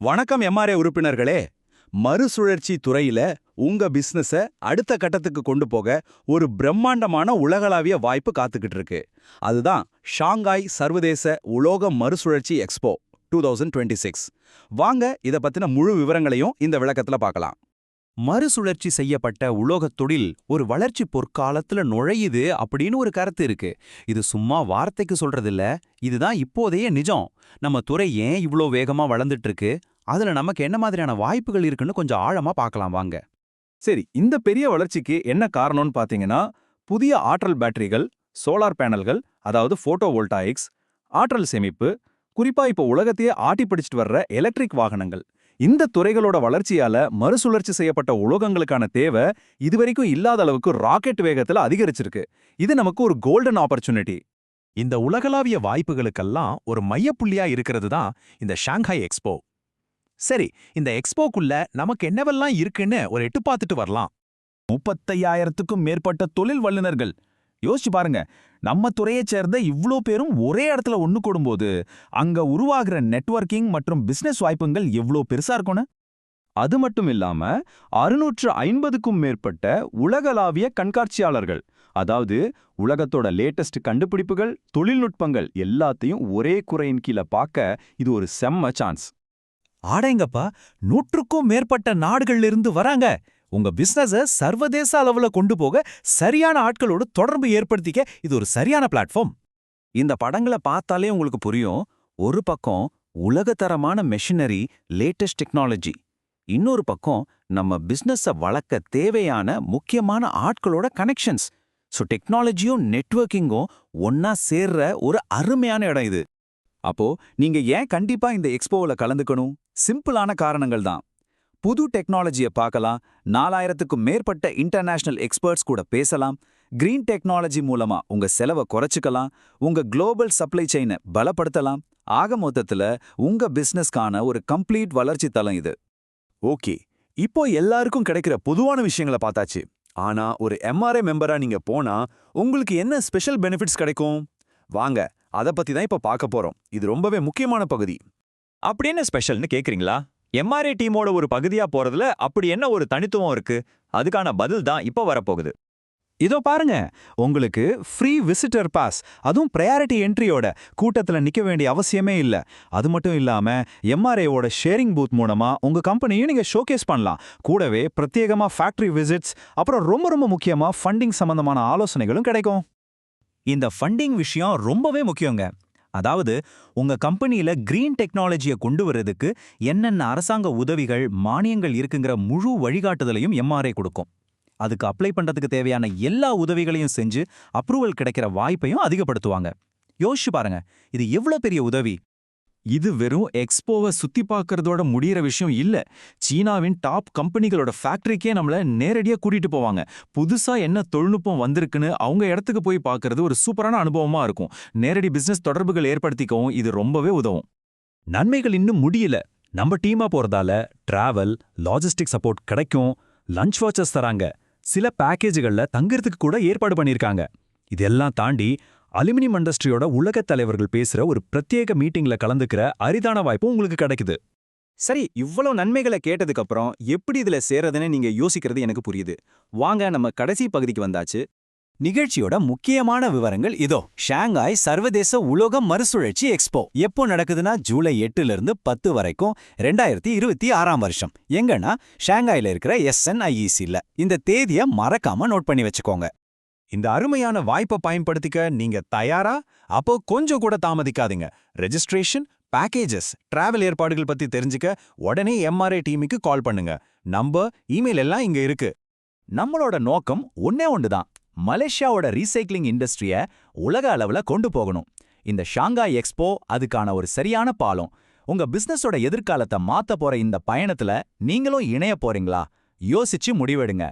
வணக்கம் எம்ஆர்ஏ உறுப்பினர்களே. மறுசுழற்சி துறையில உங்க பிசினஸ அடுத்த கட்டத்துக்கு கொண்டு போக ஒரு பிரம்மாண்டமான உலகளாவிய வாய்ப்பு காத்துக்கிட்டு இருக்கு. அதுதான் ஷாங்காய் சர்வதேச உலோக மறுசுழற்சி எக்ஸ்போ 2026. வாங்க இத பத்தின முழு விவரங்களையும் இந்த விளக்கத்துல பார்க்கலாம். மறுசுழற்சி செய்யப்பட்ட உலோகத் தொழில் ஒரு வளர்ச்சி பொற்காலத்துல நுழையுது அப்படின்னு ஒரு கருத்து இருக்கு. இது சும்மா வார்த்தைக்கு சொல்றதில்ல, இதுதான் இப்போதைய நிஜம். நம்ம துறை ஏன் இவ்ளோ வேகமா வளர்ந்துட்டு இருக்கு, அதுல நமக்கு என்ன மாதிரியான வாய்ப்புகள் இருக்குன்னு கொஞ்சம் ஆழமா பார்க்கலாம் வாங்க. சரி, இந்த பெரிய வளர்ச்சிக்கு என்ன காரணம்னு பாத்தீங்கன்னா, புதிய ஆற்றல் பேட்டரிகள், சோலார் பேனல்கள், அதாவது போட்டோ வோல்டாயிக்ஸ், ஆற்றல் சேமிப்பு, குறிப்பா இப்போ உலகத்தையே ஆட்டி பிடிச்சிட்டு வர்ற எலக்ட்ரிக் வாகனங்கள். இந்த துறைகளோட வளர்ச்சியால மறுசுழற்சி செய்யப்பட்ட உலோகங்களுக்கான தேவை இதுவரைக்கும் இல்லாத அளவுக்கு ராக்கெட் வேகத்துல அதிகரிச்சிருக்கு. இது நமக்கு ஒரு கோல்டன் ஆப்பர்ச்சுனிட்டி. இந்த உலகளாவிய வாய்ப்புகளுக்கெல்லாம் ஒரு மையப்புள்ளியா இருக்கிறது தான் இந்த ஷாங்காய் எக்ஸ்போ. சரி, இந்த எக்ஸ்போக்குள்ள நமக்கு என்னவெல்லாம் இருக்குன்னு ஒரு எட்டு பார்த்துட்டு வரலாம். 35,000க்கும் மேற்பட்ட தொழில் வல்லுநர்கள். யோசிச்சு பாருங்க, நம்ம துறையைச் சேர்ந்த இவ்ளோ பேரும் ஒரே இடத்துல ஒண்ணு கூடும்போது அங்க உருவாகிற நெட்வொர்க்கிங் மற்றும் பிசினஸ் வாய்ப்புகள் எவ்ளோ பெருசா இருக்கும்னு. அது மட்டும் இல்லாம 650க்கும் மேற்பட்ட உலகளாவிய கண்காட்சியாளர்கள், அதாவது உலகத்தோட லேட்டஸ்ட் கண்டுபிடிப்புகள், தொழில்நுட்பங்கள் எல்லாத்தையும் ஒரே குறையின் கீழே பார்க்க இது ஒரு செம்ம சான்ஸ். ஆடைங்கப்பா, 100க்கும் மேற்பட்ட நாடுகள்ல இருந்து வராங்க. உங்க பிசினஸ சர்வதேச அளவுல கொண்டு போக சரியான ஆட்களோட தொடர்பு ஏற்படுத்திக்க இது ஒரு சரியான பிளாட்ஃபார்ம். இந்த படங்களை பார்த்தாலே உங்களுக்கு புரியும். ஒரு பக்கம் உலகத்தரமான மெஷினரி, லேட்டஸ்ட் டெக்னாலஜி, இன்னொரு பக்கம் நம்ம பிசினஸ வளர்க்க தேவையான முக்கியமான ஆட்களோட கனெக்ஷன்ஸ். ஸோ டெக்னாலஜியும் நெட்வொர்க்கிங்கும் ஒன்னா சேர்ற ஒரு அருமையான இடம் இது. அப்போ நீங்க ஏன் கண்டிப்பா இந்த எக்ஸ்போவில் கலந்துக்கணும்? சிம்பிளான காரணங்கள் தான். புது டெக்னாலஜியை பார்க்கலாம், 4000க்கும் மேற்பட்ட இன்டர்நேஷனல் எக்ஸ்பர்ட்ஸ் கூட பேசலாம், கிரீன் டெக்னாலஜி மூலமா உங்க செலவை குறைச்சிக்கலாம், உங்க குளோபல் சப்ளை செயினை பலப்படுத்தலாம். ஆக மொத்தத்துல உங்க பிசினஸ்க்கான ஒரு கம்ப்ளீட் வளர்ச்சி தளம் இது. ஓகே, இப்போ எல்லாருக்கும் கிடைக்கிற பொதுவான விஷயங்களை பார்த்தாச்சு. ஆனா ஒரு எம்ஆர்ஐ மெம்பரா நீங்க போனா உங்களுக்கு என்ன ஸ்பெஷல் பெனிஃபிட்ஸ் கிடைக்கும்? வாங்க, அதை பத்தி தான் இப்ப பார்க்க போறோம். இது ரொம்பவே முக்கியமான பகுதி. அப்படி என்ன ஸ்பெஷல்னு கேக்குறீங்களா? எம்ஆர்ஏ டீமோட ஒரு பகுதியா போறதுல அப்படி என்ன ஒரு தனித்துவம் இருக்கு? அதுக்கான பதில் தான் இப்ப வரப்போகுது. இதோ பாருங்க, உங்களுக்கு ஃப்ரீ விசிட்டர் பாஸ், அதுவும் ப்ரையாரிட்டி என்ட்ரியோட. கூட்டத்துல நிக்க வேண்டிய அவசியமே இல்ல. அது மட்டும் இல்லாம எம்ஆர்ஏவோட ஷேரிங் பூத் மூலமா உங்க கம்பெனியும் நீங்க ஷோகேஸ் பண்ணலாம். கூடவே பிரத்யேகமா ஃபேக்டரி விசிட்ஸ், அப்புறம் ரொம்ப ரொம்ப முக்கியமா ஃபண்டிங் சம்பந்தமான ஆலோசனைகளும் கிடைக்கும். இந்த ஃபண்டிங் விஷயம் ரொம்பவே முக்கியங்க. அதாவது உங்க கம்பெனியில கிரீன் டெக்னாலஜியை கொண்டு வர்றதுக்கு என்னென்ன அரசாங்க உதவிகள், மானியங்கள் இருக்குங்கிற முழு வழிகாட்டுதலையும் எம்ஆர்ஐ கொடுக்கும். அதுக்கு அப்ளை பண்றதுக்கு தேவையான எல்லா உதவிகளையும் செஞ்சு அப்ரூவல் கிடைக்கிற வாய்ப்பையும் அதிகப்படுத்துவாங்க. யோசிச்சு பாருங்க, இது எவ்வளவு பெரிய உதவி. இது வெறும் எக்ஸ்போவை சுத்தி பார்க்கறதோட முடியிற விஷயம் இல்ல. சீனாவின் டாப் கம்பெனிகளோட ஃபேக்டரிக்கே நம்மள நேரடியா கூட்டிட்டு போவாங்க. புதுசா என்ன தொழில்நுட்பம் வந்திருக்குன்னு அவங்க இடத்துக்கு போய் பார்க்கறது ஒரு சூப்பரான அனுபவமா இருக்கும். நேரடி பிசினஸ் தொடர்புகள் ஏற்படுத்திக்கவும் இது ரொம்பவே உதவும். நன்மைகள் இன்னும் முடியல. நம்ம டீமா போறதால டிராவல், லாஜிஸ்டிக் சப்போர்ட் கிடைக்கும், லஞ்ச் வாச்சர்ஸ் தராங்க, சில பேக்கேஜுகள்ல தங்கறதுக்கு கூட ஏற்பாடு பண்ணிருக்காங்க. இதெல்லாம் தாண்டி அலுமினியம் இண்டஸ்ட்ரியோட உலகத் தலைவர்கள் பேசுற ஒரு பிரத்யேக மீட்டிங்ல கலந்துக்கிற அரிதான வாய்ப்பும் உங்களுக்கு கிடைக்குது. சரி, இவ்வளவு நன்மைகளை கேட்டதுக்கு அப்புறம் எப்படி இதுல சேரதுன்னு நீங்க யோசிக்கிறது எனக்கு புரியுது. வாங்க, நம்ம கடைசி பகுதிக்கு வந்தாச்சு. நிகழ்ச்சியோட முக்கியமான விவரங்கள் இதோ. ஷாங்காய் சர்வதேச உலோக மறுசுழற்சி எக்ஸ்போ எப்போ நடக்குதுன்னா ஜூலை 8லிருந்து 10 வரைக்கும் 2026 வருஷம். எங்கன்னா ஷாங்காயில இருக்கிற SNIECல. இந்த தேதியை மறக்காம நோட் பண்ணி வச்சுக்கோங்க. இந்த அருமையான வாய்ப்பை பயன்படுத்திக்க நீங்க தயாரா? அப்போ கொஞ்சம் கூட தாமதிக்காதீங்க. ரெஜிஸ்ட்ரேஷன், பேக்கேஜஸ், டிராவல் ஏற்பாடுகள் பத்தி தெரிஞ்சுக்க உடனே எம்ஆர்ஐ டீமுக்கு கால் பண்ணுங்க. நம்பர், இமெயில் எல்லாம் இங்க இருக்கு. நம்மளோட நோக்கம் ஒன்னே ஒண்ணுதான், மலேசியாவோட ரீசைக்ளிங் இண்டஸ்ட்ரிய உலக அளவுல கொண்டு போகணும். இந்த ஷாங்காய் எக்ஸ்போ அதுக்கான ஒரு சரியான பாலம். உங்க பிசினஸோட எதிர்காலத்தை மாத்த போற இந்த பயணத்துல நீங்களும் இணைய போறீங்களா? யோசிச்சு முடிவெடுங்க.